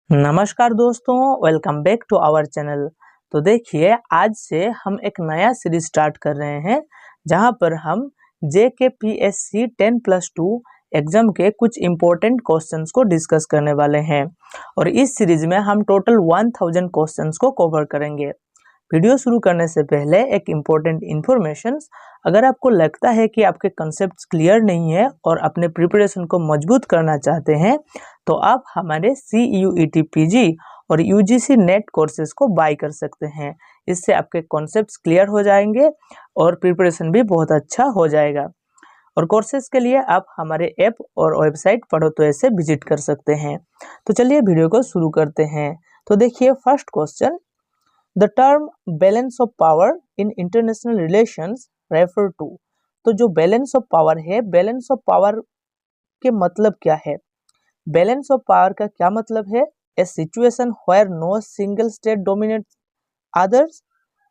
नमस्कार दोस्तों, welcome back to our channel. तो देखिए, आज से हम एक नया सीरीज स्टार्ट कर रहे हैं जहां पर हम JKPSC 10+2 एग्जाम के कुछ इम्पोर्टेंट क्वेश्चंस को डिस्कस करने वाले हैं और इस सीरीज में हम टोटल 1000 क्वेश्चंस को कवर करेंगे। वीडियो शुरू करने से पहले एक इम्पोर्टेंट इन्फॉर्मेशन, अगर आपको लगता है कि आपके कॉन्सेप्ट्स क्लियर नहीं है और अपने प्रिपरेशन को मजबूत करना चाहते हैं तो आप हमारे CUET PG और UGC नेट कोर्सेज को बाय कर सकते हैं। इससे आपके कॉन्सेप्ट्स क्लियर हो जाएंगे और प्रिपरेशन भी बहुत अच्छा हो जाएगा। और कोर्सेज के लिए आप हमारे ऐप और वेबसाइट पढ़ो तो ऐसे विजिट कर सकते हैं। तो चलिए वीडियो को शुरू करते हैं। तो देखिए, first question, the term balance of power in international relations refer to. तो जो बैलेंस ऑफ पावर है, बैलेंस ऑफ पावर के मतलब क्या है? बैलेंस ऑफ पावर का क्या मतलब है? A situation where no single state dominates others.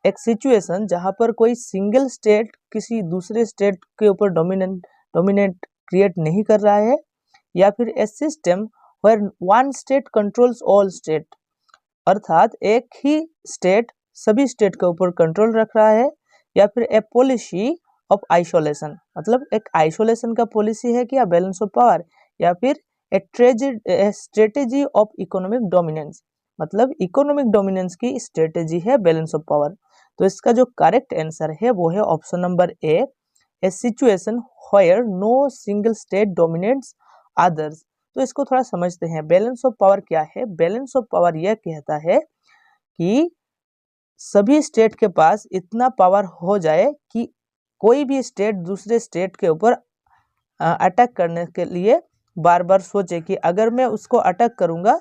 एक सिचुएशन जहां पर कोई सिंगल स्टेट किसी दूसरे स्टेट के ऊपर डोमिनेट क्रिएट नहीं कर रहा है, या फिर a system where one state controls all state, अर्थात एक ही स्टेट सभी स्टेट के ऊपर कंट्रोल रख रहा है, या फिर ए पॉलिसी ऑफ आइसोलेशन, मतलब एक आइसोलेशन का पॉलिसी है क्या बैलेंस ऑफ पावर, या फिर a strategy of economic dominance, मतलब इकोनॉमिक डोमिनेंस की स्ट्रेटेजी है बैलेंस ऑफ पावर। तो इसका जो करेक्ट आंसर है वो है option number A situation where no single state dominates others. तो इसको थोड़ा समझते हैं। बैलेंस ऑफ पावर क्या है? बैलेंस ऑफ पावर यह कहता है कि सभी स्टेट के पास इतना पावर हो जाए कि कोई भी स्टेट दूसरे स्टेट के ऊपर अटैक करने के लिए बार बार सोचे कि अगर मैं उसको अटैक करूंगा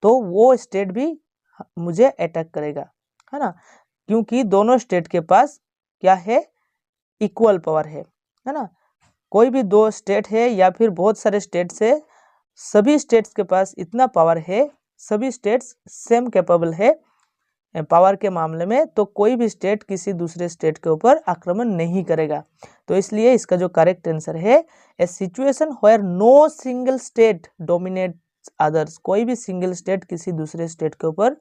तो वो स्टेट भी मुझे अटैक करेगा, है ना, क्योंकि दोनों स्टेट के पास क्या है? इक्वल पावर है ना। कोई भी दो स्टेट है या फिर बहुत सारे स्टेट्स है, सभी स्टेट्स के पास इतना पावर है, सभी स्टेट्स सेम कैपेबल है पावर के मामले में, तो कोई भी स्टेट किसी दूसरे स्टेट के ऊपर आक्रमण नहीं करेगा। तो इसलिए इसका जो करेक्ट आंसर है, a situation where no single state dominates others, कोई भी सिंगल स्टेट किसी दूसरे स्टेट के ऊपर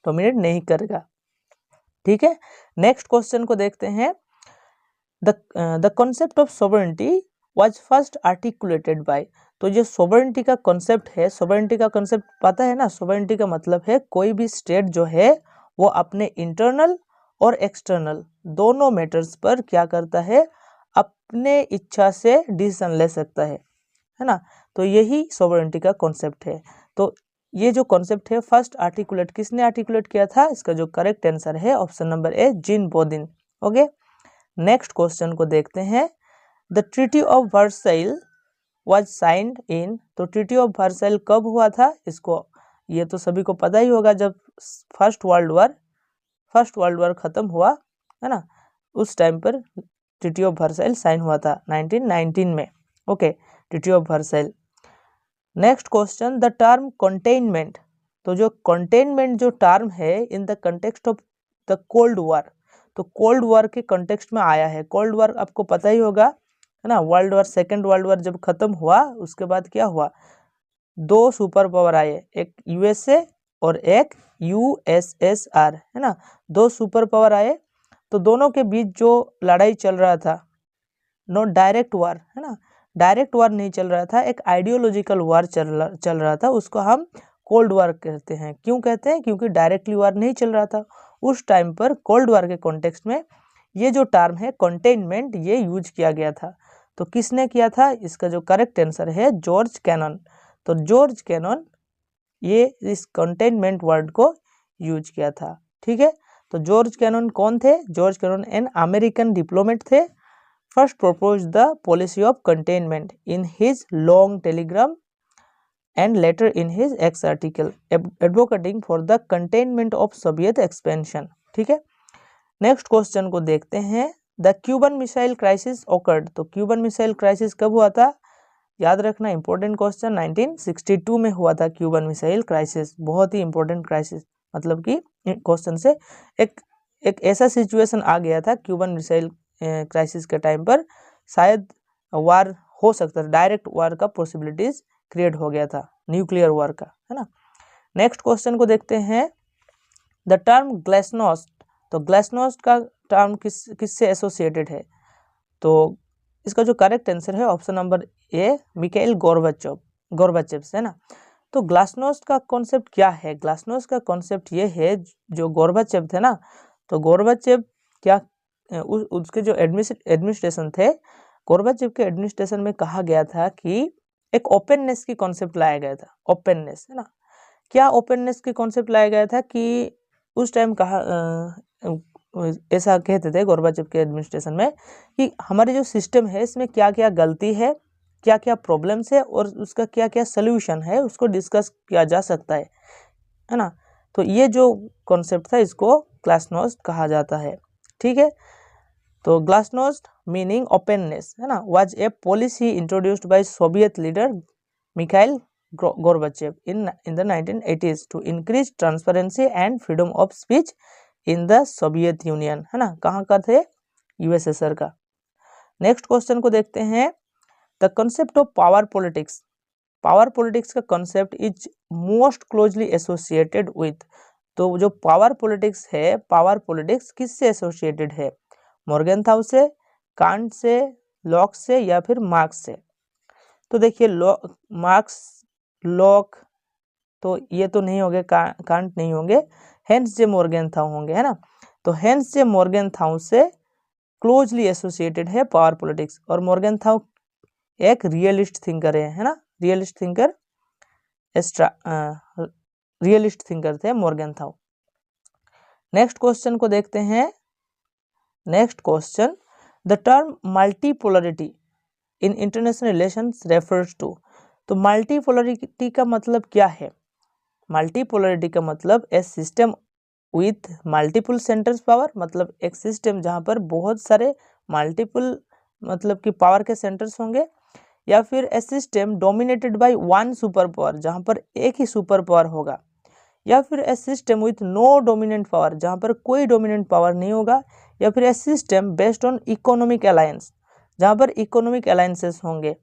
डोमिनेट नहीं करेगा। ठीक है, नेक्स्ट क्वेश्चन को देखते हैं। The concept of sovereignty was first articulated by. तो जो सोवरेनिटी का कॉन्सेप्ट है, सोवरेनिटी का कॉन्सेप्ट पता है ना? सोवरेनिटी का मतलब है कोई भी स्टेट जो है वो अपने इंटरनल और एक्सटर्नल दोनों मैटर्स पर क्या करता है? अपने इच्छा से डिसीजन ले सकता है ना। तो यही सोवरेनिटी का कॉन्सेप्ट है। तो ये जो कॉन्सेप्ट है फर्स्ट आर्टिकुलेट किसने आर्टिकुलेट किया था? इसका जो करेक्ट आंसर है option number A, Jean Bodin. Okay, next question को देखते हैं। The treaty of Versailles was signed in. तो ट्रीटी ऑफ वर्साइल कब हुआ था? इसको ये तो सभी को पता ही होगा, जब फर्स्ट वर्ल्ड वॉर खत्म हुआ, है ना, उस टाइम पर ट्रीटी ऑफ वर्साइल साइन हुआ था 1919 में। Okay, treaty of Versailles. Next question, the term containment. तो जो कंटेनमेंट जो टर्म है in the context of the cold war, तो कोल्ड वॉर के कंटेक्स्ट में आया है। कोल्ड वॉर आपको पता ही होगा, है ना, world war, second world war जब खत्म हुआ उसके बाद क्या हुआ? दो सुपर पावर आए, एक USA और एक USSR, है ना, दो सुपर पावर आए। तो दोनों के बीच जो लड़ाई चल रहा था, नो डायरेक्ट वार, है ना, डायरेक्ट वार नहीं चल रहा था, एक आइडियोलॉजिकल वार चल रहा था, उसको हम कोल्ड वार कहते हैं। क्यों कहते हैं? क्योंकि डायरेक्टली वार नहीं चल रहा था उस टाइम पर। कोल्ड वार के कॉन्टेक्स्ट में ये जो टर्म है कंटेनमेंट, ये यूज किया गया था। तो किसने किया था? इसका जो करेक्ट आंसर है जॉर्ज कैनन। तो जॉर्ज कैनन ये इस कंटेनमेंट वर्ड को यूज किया था। ठीक है, तो जॉर्ज कैनन कौन थे? George Kennan an American diplomat थे। First proposed the policy of containment in his long telegram and later in his X article advocating for the containment of Soviet expansion। ठीक है, नेक्स्ट क्वेश्चन को देखते हैं। The Cuban missile crisis occurred। तो Cuban missile crisis कब हुआ था? याद रखना, इंपॉर्टेंट क्वेश्चन, 1962 में हुआ था क्यूबन मिसाइल क्राइसिस। बहुत ही इंपॉर्टेंट क्राइसिस, मतलब कि क्वेश्चन से एक ऐसा सिचुएशन आ गया था क्यूबन मिसाइल क्राइसिस के टाइम पर, शायद वार हो सकता था, डायरेक्ट वार का पॉसिबिलिटीज क्रिएट हो गया था, न्यूक्लियर वार का, है ना। नेक्स्ट क्वेश्चन को देखते हैं, द टर्म ग्लासनोस्ट, तो ग्लासनोस्ट का टर्म किससे एसोसिएटेड है? तो इसका जो करेक्ट आंसर है ऑप्शन नंबर ए, मिखाइल गोर्बाचेव से, है ना। तो ग्लासनोस्ट का कॉन्सेप्ट क्या है? ग्लासनोस्ट का कॉन्सेप्ट ये है, जो गोर्बाचेव थे ना, तो गोर्बाचेव क्या उसके जो एडमिनिस्ट्रेशन थे, गोर्बाचेव के एडमिनिस्ट्रेशन में कहा गया था कि एक ओपननेस की कॉन्सेप्ट लाया गया था। ओपननेस, है ना। क्या ओपननेस की कॉन्सेप्ट लाया गया था कि उस टाइम कहा ऐसा कहते थे गोर्बाचेव के एडमिनिस्ट्रेशन में कि हमारे जो सिस्टम है इसमें क्या क्या गलती है, क्या क्या प्रॉब्लम्स है और उसका क्या क्या सोल्यूशन है, उसको डिस्कस किया जा सकता है ना। तो ये जो कॉन्सेप्ट था इसको ग्लासनोस्ट कहा जाता है, ठीक है। तो ग्लासनोस्ट मीनिंग ओपननेस, है ना, was a policy introduced by Soviet leader Mikhail Gorbachev in the 1980s to increase transparency and freedom of speech in the Soviet Union, है ना। कहाँ का थे? यूएसएसआर का। नेक्स्ट क्वेश्चन को देखते हैं, the concept of power politics, power politics का concept is most closely associated with, तो जो पावर पॉलिटिक्स है, पावर पॉलिटिक्स किससे एसोसिएटेड है? मॉर्गेनथाउ से, कांट से, लॉक से या फिर मार्क्स से? तो देखिए मार्क्स, लॉक तो ये तो नहीं होंगे, कांट नहीं होंगे, हेंस जे मॉर्गेनथाउ होंगे, है ना। तो हेंस जे मॉर्गेनथाउ से क्लोजली एसोसिएटेड है पावर पॉलिटिक्स। और मॉर्गेनथाउ एक रियलिस्ट थिंकर है ना, रियलिस्ट थिंकर, रियलिस्ट थिंकर थे मॉर्गेनथाउ। नेक्स्ट क्वेश्चन को देखते हैं, next question, the term multipolarity in international relations refers to, तो मल्टीपोलरिटी का मतलब क्या है? मल्टीपोलरिटी का मतलब a system with multiple centres power, मतलब एक सिस्टम जहां पर बहुत सारे मल्टीपल मतलब कि पावर के सेंटर्स होंगे, या फिर a system dominated by one superpower, जहां पर एक ही सुपर पावर होगा, या फिर a system with no dominant power, जहां पर कोई डोमिनेंट पावर नहीं होगा, या फिर a system based on economic alliance, जहां पर इकोनॉमिक अलायंसेस होंगे।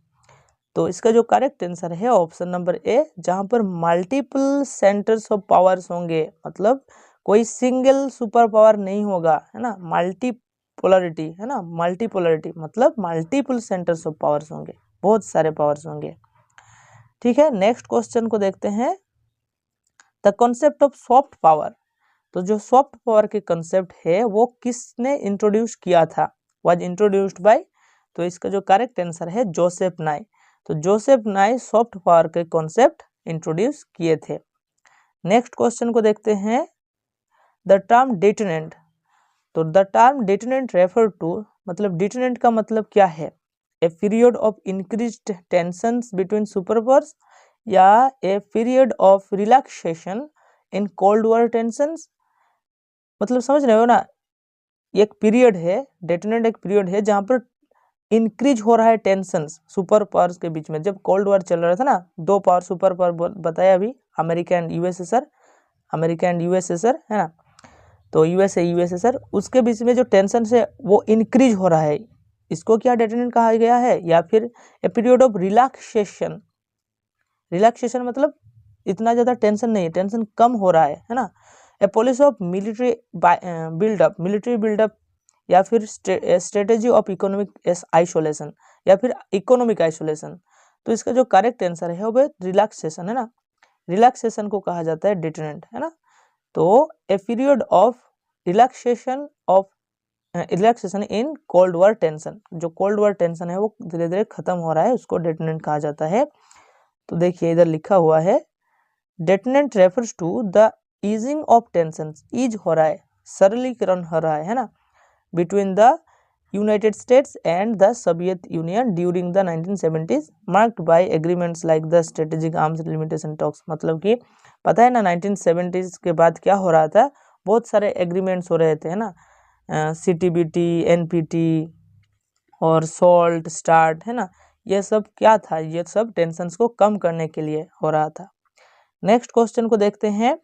तो इसका जो करेक्ट आंसर है ऑप्शन नंबर ए, जहां पर मल्टीपल सेंटर्स ऑफ पावर्स होंगे, मतलब कोई सिंगल सुपर पावर नहीं होगा, है ना। मल्टीपोलरिटी, है ना, मल्टीपोलरिटी मतलब मल्टीपल सेंटर्स ऑफ पावर्स होंगे, बहुत सारे पावर्स होंगे, ठीक है। नेक्स्ट क्वेश्चन को देखते हैं, the concept of soft power, तो जो सॉफ्ट पावर के कॉन्सेप्ट है वो किसने इंट्रोड्यूस किया था? वाज इंट्रोड्यूस्ड बाय, तो इसका जो करेक्ट आंसर है जोसेफ नाई। तो जोसेफ नाई सॉफ्ट पावर के कॉन्सेप्ट इंट्रोड्यूस किए थे। नेक्स्ट क्वेश्चन को देखते हैं, द टर्म डेटोनेंट, तो the term detente refer to, मतलब डेटोनेंट का मतलब क्या है? A period of increased tensions between super powers, या a period of relaxation in cold war tensions, मतलब समझ रहे हो ना, एक पीरियड है, डेटोनेंट एक पीरियड है जहां पर इंक्रीज हो रहा है टेंशंस सुपर पावर्स के बीच में। जब कोल्ड वॉर चल रहा था ना, दो पावर सुपर पावर बताया अभी, America and USSR, America and USSR, है ना। तो यूएसएसआर, उसके बीच में जो टेंशन है वो इंक्रीज हो रहा है, इसको क्या डेटोनेंट कहा गया है? या फिर ए पीरियड ऑफ रिलैक्सेशन, रिलैक्सेशन मतलब इतना ज्यादा टेंशन नहीं है, टेंशन कम हो रहा है ना। A policy of military buildup, या फिर स्ट्रेटेजी ऑफ इकोनॉमिक आइसोलेशन, या फिर इकोनॉमिक आइसोलेशन। तो इसका जो करेक्ट आंसर है वो रिलैक्सेशन, है ना। रिलैक्सेशन को कहा जाता है डेटोनेंट, है ना। तो ए period of relaxation in cold war tension, जो कोल्ड वॉर टेंशन है वो धीरे धीरे खत्म हो रहा है, उसको डेटोनेंट कहा जाता है। तो देखिए इधर लिखा हुआ है, detente refers to the easing of tension, ease हो रहा है, सरलीकरण हो रहा है ना, between the United States and the Soviet Union during the 1970s, marked by agreements like the strategic arms limitation talks. मतलब कि पता है ना 1970s के बाद क्या हो रहा था, बहुत सारे एग्रीमेंट्स हो रहे थे, है ना, CTBT, NPT और सॉल्ट स्टार्ट, है ना। ये सब क्या था? ये सब टेंशंस को कम करने के लिए हो रहा था। नेक्स्ट क्वेश्चन को देखते हैं,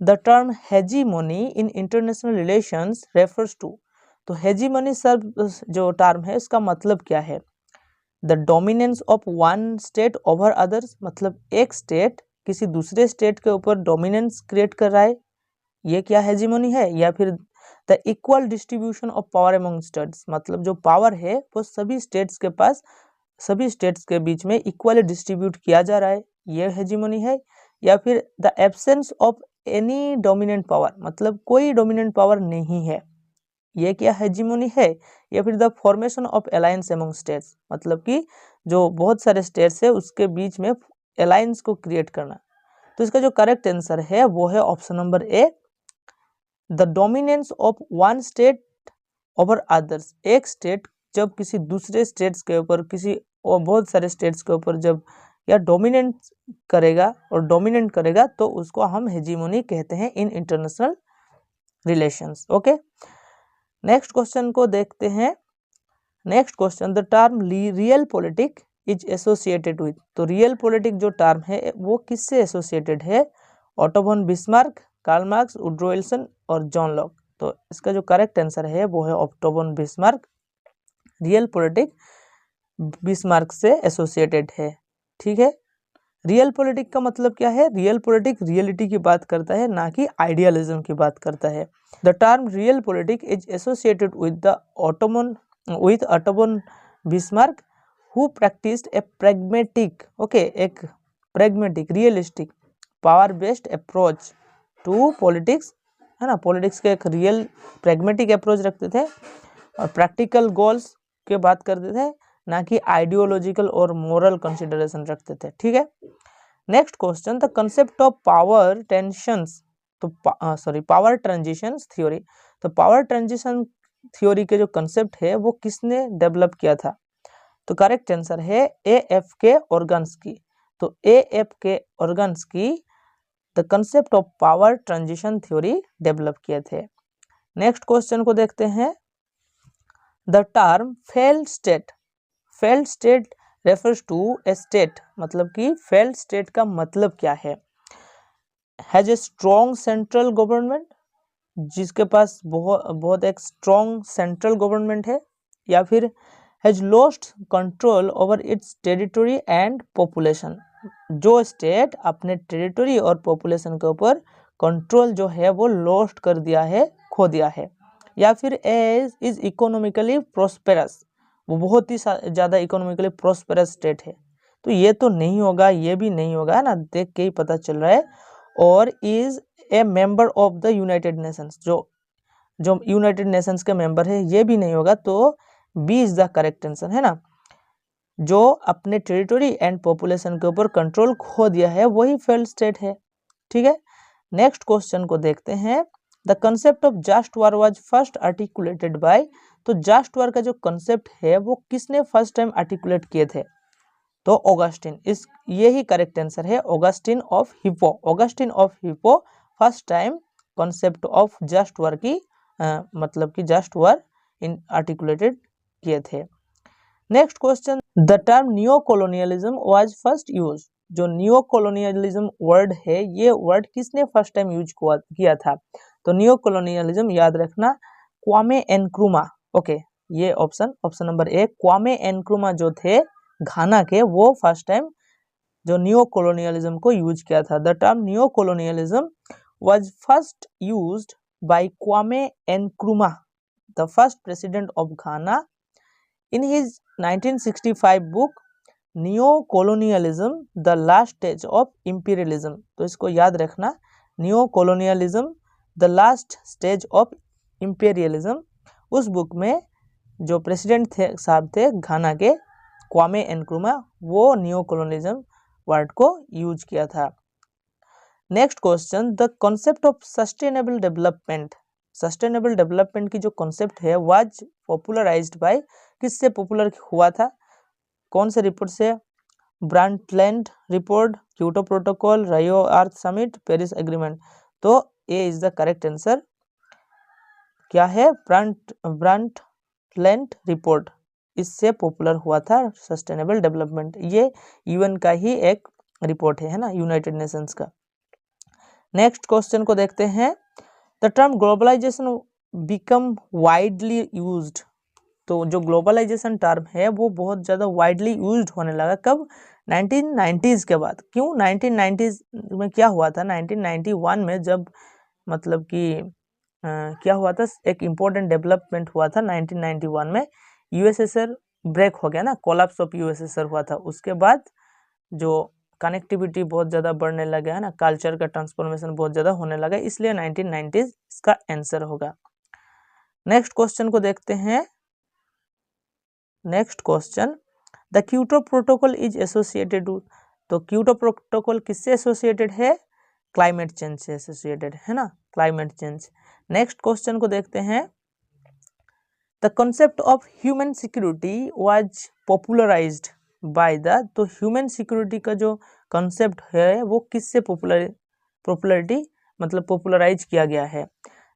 the term hegemony in international relations refers to, तो हेजीमोनी सर जो टर्म है उसका मतलब क्या है? The dominance of one state over others, मतलब एक स्टेट किसी दूसरे स्टेट के ऊपर डोमिनेंस क्रिएट कर रहा है, ये क्या हेजिमोनी है। या फिर the equal distribution of power among states, मतलब जो पावर है वो सभी स्टेट्स के पास, सभी स्टेट्स के बीच में इक्वली डिस्ट्रीब्यूट किया जा रहा है, ये हेजिमोनी है। या फिर the absence of any dominant power, मतलब कोई डोमिनेंट पावर नहीं है, ये क्या हेजिमोनी है। या फिर the formation of alliance among states, मतलब कि जो बहुत सारे स्टेट्स है उसके बीच में अलायंस को क्रिएट करना। तो इसका जो करेक्ट आंसर है वो है option number A, the dominance of one state over others. एक स्टेट जब किसी दूसरे स्टेट्स के ऊपर, किसी और बहुत सारे स्टेट्स के ऊपर जब या डोमिनेंट करेगा और डोमिनेंट करेगा तो उसको हम हेजिमोनी कहते हैं in international relations. Okay, next question को देखते हैं। Next question, the term realpolitik is associated with. तो रियल पॉलिटिक जो टर्म है वो किससे एसोसिएटेड है, Otto von Bismarck, Karl Marx, Woodrow Wilson और जॉन लॉक। तो इसका जो करेक्ट आंसर है वो है Otto von Bismarck. Realpolitik Bismarck से एसोसिएटेड है, ठीक है। रियल पॉलिटिक का मतलब क्या है, रियल पॉलिटिक रियलिटी की बात करता है, ना कि आइडियलिज्म की बात करता है। The term realpolitik is associated with the Otto von Bismarck who practised a pragmatic, okay, एक pragmatic realistic power based approach to politics, है ना। पॉलिटिक्स के एक रियल प्रैग्मेटिक अप्रोच रखते थे और प्रैक्टिकल गोल्स के बात करते थे, ना कि आइडियोलॉजिकल और मोरल कंसिडरेशन रखते थे, ठीक है। Next question, the concept of power tensions, तो पावर ट्रांजिशंस थ्योरी। तो पावर ट्रांजिशन थ्योरी के जो कंसेप्ट है वो किसने डेवलप किया था। तो करेक्ट आंसर है AFK ऑर्गन्सकी। तो AFK Organski the concept of power transition theory develop किए थे। नेक्स्ट क्वेश्चन को देखते हैं। The term failed state, failed state refers to a state, मतलब कि फेल्ड स्टेट का मतलब क्या है। Has a strong central government, जिसके पास बहुत एक स्ट्रॉन्ग सेंट्रल गवर्नमेंट है। या फिर has lost control over it's territory and population, जो स्टेट अपने टेरिटरी और पॉपुलेशन के ऊपर कंट्रोल जो है वो लॉस्ट कर दिया है, खो दिया है। या फिर इज इकोनॉमिकली प्रोस्पेरस, वो बहुत ही ज़्यादा इकोनॉमिकली प्रोस्पेरस स्टेट है। तो ये तो नहीं होगा, ये भी नहीं होगा ना, देख के ही पता चल रहा है। और is a member of the United Nations, जो यूनाइटेड नेशंस के मेंबर है, ये भी नहीं होगा। तो B is the correct answer, है ना। जो अपने टेरिटरी एंड पॉपुलेशन के ऊपर कंट्रोल खो दिया है वही फेल्ड स्टेट है, ठीक है। नेक्स्ट क्वेश्चन को देखते हैं। The concept of just war was first articulated by. तो जस्ट वॉर का जो कंसेप्ट है वो किसने फर्स्ट टाइम आर्टिकुलेट किए थे। तो ऑगस्टिन, इस यही करेक्ट आंसर है, Augustine of Hippo. Augustine of Hippo first time concept of just war की मतलब कि जस्ट वॉर इन आर्टिकुलेटेड किए थे। Next question, the term new colonialism was first use. जो न्यू कॉलोनियलिज्म वर्ड है ये वर्ड किसने फर्स्ट टाइम यूज किया था। तो न्यू कॉलोनियलिज्म याद रखना, क्वामे एनक्रुमा। ओके, ये ऑप्शन नंबर ए, क्वामे एनक्रुमा जो थे घाना के, वो फर्स्ट टाइम जो न्यू कॉलोनियलिज्म को यूज किया था। The term new colonialism was first used by क्वामे एनक्रुमा, the first president of Ghana, in his 1965 book Neo-Colonialism the Last Stage of Imperialism। तो इसको याद रखना, Neo-Colonialism the Last Stage of Imperialism। उस book में जो प्रेसिडेंट थे साहब थे घाना के, क्वामे एनक्रुमा, वो न्यू कॉलोनियलिज्म वर्ड को यूज किया था। Next question, the concept of sustainable development. Sustainable development की जो कॉन्सेप्ट है वाज पॉपुलराइज्ड बाय, किससे पॉपुलर हुआ था, कौन से रिपोर्ट से। ब्रंटलैंड रिपोर्ट, क्योटो प्रोटोकॉल, रियो अर्थ समिट, पेरिस एग्रीमेंट। तो ए इज द करेक्ट आंसर, क्या है, ब्रंटलैंड रिपोर्ट, इससे पॉपुलर हुआ था सस्टेनेबल डेवलपमेंट। ये यूएन का ही एक रिपोर्ट है ना, यूनाइटेड नेशंस का। नेक्स्ट क्वेश्चन को देखते हैं। The term globalisation become widely used. तो जो ग्लोबलाइजेशन टर्म है वो बहुत ज़्यादा वाइडली यूज्ड होने लगा कब, 1990s के बाद। क्यों 1990s में क्या हुआ था, 1991 में जब मतलब कि क्या हुआ था, एक इम्पोर्टेंट डेवलपमेंट हुआ था 1991 में, यूएसएसआर ब्रेक हो गया ना, कोलैप्स ऑफ यूएसएसआर हुआ था। उसके बाद जो कनेक्टिविटी बहुत ज़्यादा बढ़ने लगा है ना, कल्चर का ट्रांसफॉर्मेशन बहुत ज़्यादा होने लगा, इसलिए 1990s इसका आंसर होगा। नेक्स्ट क्वेश्चन को देखते हैं। Next question, the Kyoto protocol is associated, तो क्योटो प्रोटोकॉल किससे एसोसिएटेड है, क्लाइमेट चेंज से एसोसिएटेड है ना, क्लाइमेट चेंज। नेक्स्ट क्वेश्चन को देखते हैं, the concept of human security was popularised by the, तो ह्यूमन सिक्योरिटी का जो कॉन्सेप्ट है वो किससे पॉपुलरिटी मतलब पॉपुलराइज किया गया है,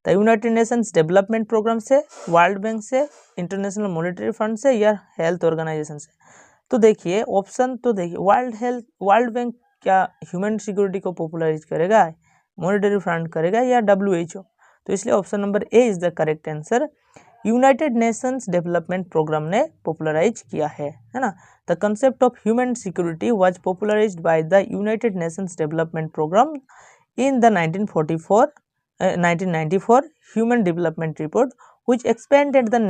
the United Nations Development Programme से, वर्ल्ड बैंक से, इंटरनेशनल मॉनेटरी फंड से, या हेल्थ ऑर्गेनाइजेशन से। तो देखिए ऑप्शन, तो देखिए वर्ल्ड बैंक क्या ह्यूमन सिक्योरिटी को पॉपुलराइज करेगा, मॉनेटरी फंड करेगा, या WHO। तो इसलिए option number A is the correct answer, United Nations Development Programme ने पॉपुलराइज किया है ना। The concept of human security was popularised by the United Nations Development Programme in the 1994 Human Development Report, which expanded the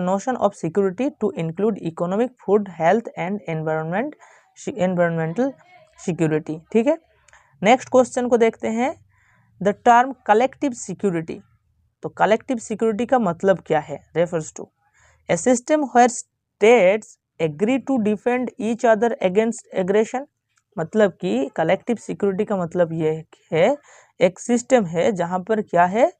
notion of security to include economic, food, health and environmental security। ठीक है, next question को देखते हैं, the term collective security, तो collective security का मतलब क्या है, refers to a system where states agree to defend each other against aggression. मतलब कि कलेक्टिव सिक्योरिटी का मतलब ये है एक सिस्टम है जहां पर क्या है,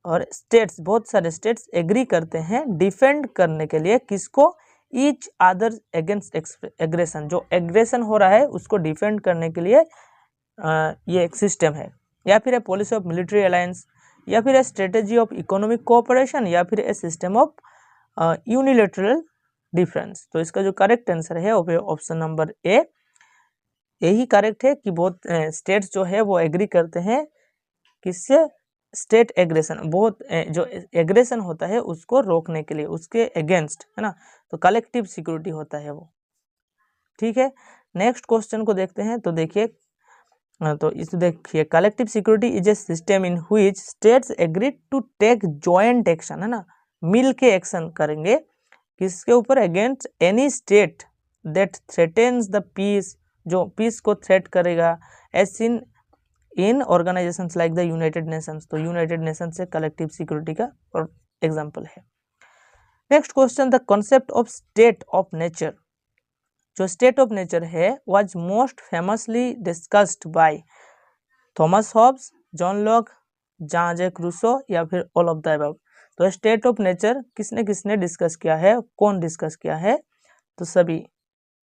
और स्टेट्स, बहुत सारे स्टेट्स एग्री करते हैं डिफेंड करने के लिए, किसको, ईच अदर अगेंस्ट एग्रेशन, जो एग्रेशन हो रहा है उसको डिफेंड करने के लिए ये एक सिस्टम है, या फिर ए पॉलिसी ऑफ मिलिट्री अलायंस, या फिर a strategy of economic cooperation, या फिर a system of unilateral difference. तो इसका जो करेक्ट आंसर है ऑप्शन नंबर ए, यही करेक्ट है कि बहुत स्टेट्स जो है वो एग्री करते हैं किससे, स्टेट एग्रेशन, बहुत जो एग्रेशन होता है उसको रोकने के लिए, उसके अगेंस्ट, है ना, तो कलेक्टिव सिक्योरिटी होता है वो। ठीक है, नेक्स्ट क्वेश्चन को देखते हैं। तो देखिए, तो इस देखिए, collective security is a system in which states agree to take joint action, है ना, मिल के एक्शन करेंगे किसके ऊपर, against any state that threatens the peace, जो पीस को थ्रेट करेगा, as in organisations like the United Nations. तो यूनाइटेड नेशंस से कलेक्टिव सिक्योरिटी का और एग्जांपल है। Next question, the concept of state of nature, जो स्टेट ऑफ नेचर है was most famously discussed by Thomas Hobbes, John Locke, John Jacques Rousseau, या फिर all of the above. तो state of nature किसने किसने discuss किया है, कौन डिस्कस किया है, तो सभी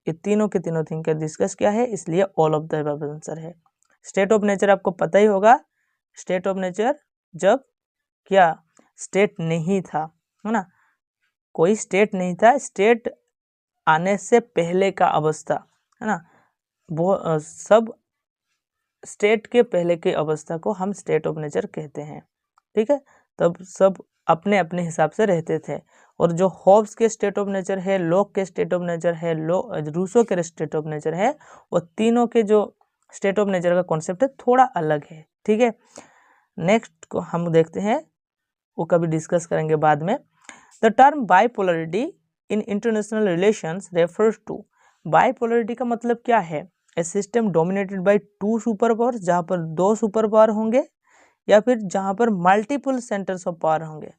ये तीनों के तीनों थिंकर डिस्कस किया है, इसलिए all of the above answer है। स्टेट ऑफ नेचर आपको पता ही होगा, स्टेट ऑफ नेचर जब क्या स्टेट नहीं था, है ना, कोई स्टेट नहीं था, स्टेट आने से पहले का अवस्था, है ना, वो सब स्टेट के पहले की अवस्था को हम स्टेट ऑफ नेचर कहते हैं। ठीक है, तब सब अपने अपने हिसाब से रहते थे, और जो हॉब्स के स्टेट ऑफ नेचर है, लॉक के स्टेट ऑफ नेचर है, रूसो के स्टेट ऑफ नेचर है, वो तीनों के जो स्टेट ऑफ नेचर का कॉन्सेप्ट है थोड़ा अलग है। ठीक है, नेक्स्ट को हम देखते हैं, वो कभी डिस्कस करेंगे बाद में। The term bipolarity in international relations refers to, bipolarity का मतलब क्या है, a system dominated by two superpowers, जहां पर दो सुपर पावर होंगे, या फिर जहां पर मल्टीपल सेंटर्स ऑफ पावर होंगे,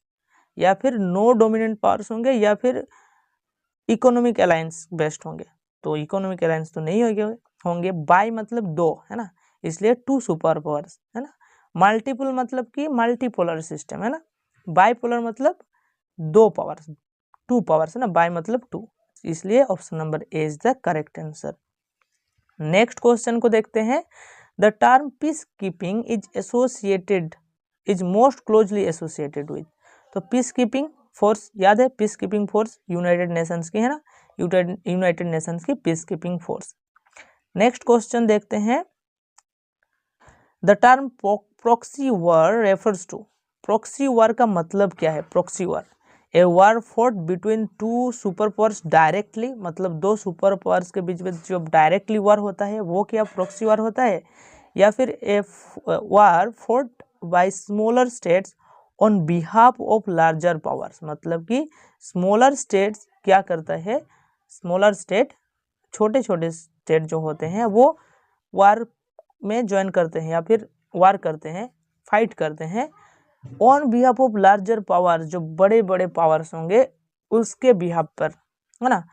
या फिर नो डोमिनेंट पावर्स होंगे, या फिर इकोनॉमिक अलायंस बेस्ड होंगे। तो इकोनॉमिक अलायंस तो नहीं होंगे, बाय मतलब दो, है ना, इसलिए टू सुपर पावर्स, है ना, मल्टीपल मतलब कि मल्टीपोलर सिस्टम, है ना, बाइपोलर मतलब दो पावर्स, टू पावर्स, है ना, बाय मतलब टू, इसलिए option number A is the correct answer. Next question को देखते हैं, the term peacekeeping is most closely associated with, तो पीस कीपिंग फोर्स याद है, peacekeeping force United Nations की, है ना, यूनाइटेड नेशंस की peacekeeping force. Next question देखते हैं, the term proxy war refers to, proxy war का मतलब क्या है, proxy war a war fought between two super powers directly, मतलब दो सुपर पावर्स के बीच में जो डायरेक्टली वार होता है वो क्या प्रॉक्सी वार होता है, या फिर a war fought by smaller states on behalf of larger powers, मतलब कि स्मॉलर स्टेट्स क्या करता है, स्मॉलर स्टेट छोटे छोटे स्टेट जो होते हैं वो वार में ज्वाइन करते हैं या फिर वार करते हैं, फाइट करते हैं on behalf of larger power, जो बड़े बड़े पावर्स होंगे उसके बिहाफ पर, है ना।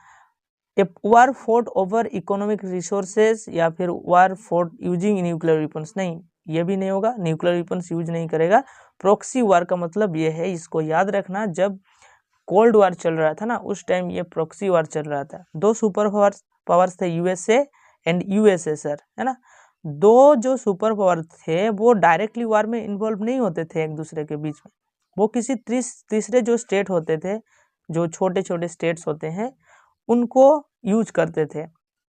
ए war fort over economic resources या फिर वार फोर्ट यूजिंग न्यूक्लियर वेपन्स, नहीं ये भी नहीं होगा, न्यूक्लियर वेपन्स यूज नहीं करेगा। प्रॉक्सी वार का मतलब ये है, इसको याद रखना, जब कोल्ड वार चल रहा था ना उस टाइम ये प्रॉक्सी वार चल रहा था। दो सुपर पावर्स थे यूएसए एंड यूएसएसआर, है ना। दो जो सुपर पावर थे वो डायरेक्टली वार में इन्वॉल्व नहीं होते थे एक दूसरे के बीच में, वो किसी तीसरे जो स्टेट होते थे, जो छोटे छोटे स्टेट्स होते हैं उनको यूज करते थे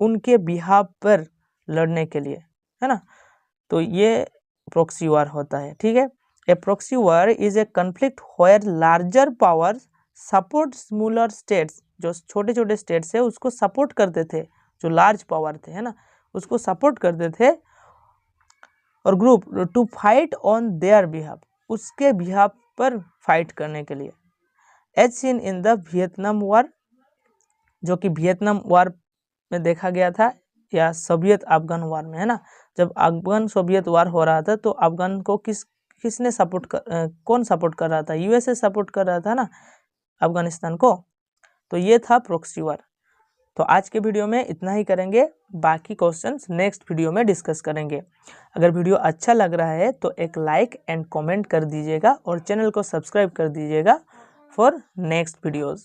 उनके बिहाफ पर लड़ने के लिए, है ना। तो ये प्रॉक्सी वार होता है, ठीक है। A proxy war is a conflict where larger powers support smaller states, जो छोटे छोटे स्टेट्स है उसको सपोर्ट करते थे, जो लार्ज पावर थे, है ना, उसको सपोर्ट करते थे और group to fight on their behalf, उसके बिहाफ पर फाइट करने के लिए। As seen in the Vietnam war, जो कि वियतनाम वार में देखा गया था, या सोवियत अफगान वार में, है ना। जब अफगान सोवियत वार हो रहा था तो अफगान को किसने सपोर्ट कौन सपोर्ट कर रहा था, यूएसए सपोर्ट कर रहा था ना अफगानिस्तान को। तो ये था प्रॉक्सी वार। तो आज के वीडियो में इतना ही करेंगे, बाकी क्वेश्चंस नेक्स्ट वीडियो में डिस्कस करेंगे। अगर वीडियो अच्छा लग रहा है तो एक लाइक एंड कमेंट कर दीजिएगा और चैनल को सब्सक्राइब कर दीजिएगा फॉर नेक्स्ट वीडियोज़।